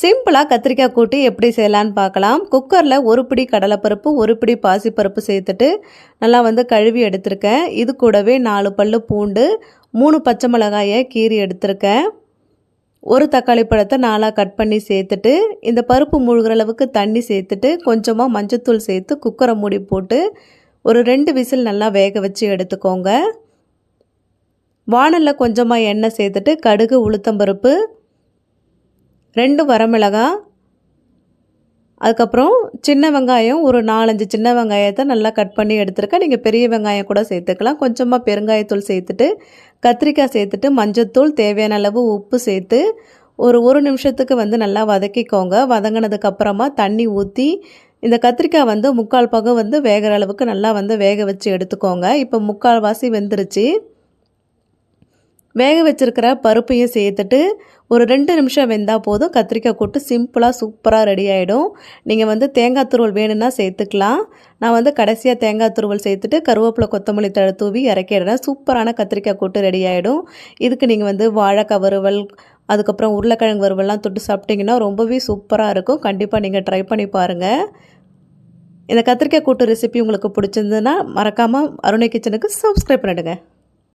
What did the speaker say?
சிம்பிளாக கத்திரிக்காய் கூட்டு எப்படி செய்யலான்னு பார்க்கலாம். குக்கரில் ஒரு பிடி கடலைப்பருப்பு, ஒரு பிடி பாசிப்பருப்பு சேர்த்துட்டு நல்லா கழுவி எடுத்திருக்கேன். இது கூடவே 4 பல்லு பூண்டு, 3 பச்சை மிளகாயை கீறி எடுத்திருக்கேன். ஒரு தக்காளி பழத்தை 4ஆக கட் பண்ணி சேர்த்துட்டு இந்த பருப்பு மூழ்கிற அளவுக்கு தண்ணி சேர்த்துட்டு கொஞ்சமாக மஞ்சத்தூள் சேர்த்து குக்கரை மூடி போட்டு ஒரு 2 விசில் நல்லா வேக வச்சு எடுத்துக்கோங்க. வாணலில் கொஞ்சமாக எண்ணெய் சேர்த்துட்டு கடுகு, உளுத்தம்பருப்பு, 2 வரமிளகாய், அதுக்கப்புறம் சின்ன வெங்காயம் ஒரு 4-5 சின்ன வெங்காயத்தை நல்லா கட் பண்ணி எடுத்துருக்கேன். நீங்கள் பெரிய வெங்காயம் கூட சேர்த்துக்கலாம். கொஞ்சமாக பெருங்காயத்தூள் சேர்த்துட்டு கத்திரிக்காய் சேர்த்துட்டு மஞ்சத்தூள், தேவையான அளவு உப்பு சேர்த்து ஒரு நிமிஷத்துக்கு நல்லா வதக்கிக்கோங்க. வதங்கினதுக்கப்புறமா தண்ணி ஊற்றி இந்த கத்திரிக்காய் 3/4 பகம் வேகிற அளவுக்கு நல்லா வேக வச்சு எடுத்துக்கோங்க. இப்போ 3/4 வாசி வெந்துருச்சு. வேக வச்சுருக்கிற பருப்பையும் சேர்த்துட்டு ஒரு 2 நிமிஷம் வெந்தால் போதும். கத்திரிக்காய் கூட்டு சிம்பிளாக சூப்பராக ரெடி ஆகிடும். நீங்கள் தேங்காய் துருவல் வேணும்னா சேர்த்துக்கலாம். நான் கடைசியாக தேங்காய் துருவல் சேர்த்துட்டு கருவேப்பிலை, கொத்தமல்லி தழை தூவி இறக்கிடுறேன். சூப்பரான கத்திரிக்காய் கூட்டு ரெடி ஆகிடும். இதுக்கு நீங்கள் வாழைக்காய் வறுவல், அதுக்கப்புறம் உருளைக்கிழங்கு வறுவல்லாம் தொட்டு சாப்பிட்டிங்கன்னா ரொம்பவே சூப்பராக இருக்கும். கண்டிப்பாக நீங்கள் ட்ரை பண்ணி பாருங்கள். இந்த கத்திரிக்காய் கூட்டு ரெசிபி உங்களுக்கு பிடிச்சிருந்ததுன்னா மறக்காமல் அருணை கிச்சனுக்கு சப்ஸ்கிரைப் பண்ணிவிடுங்க.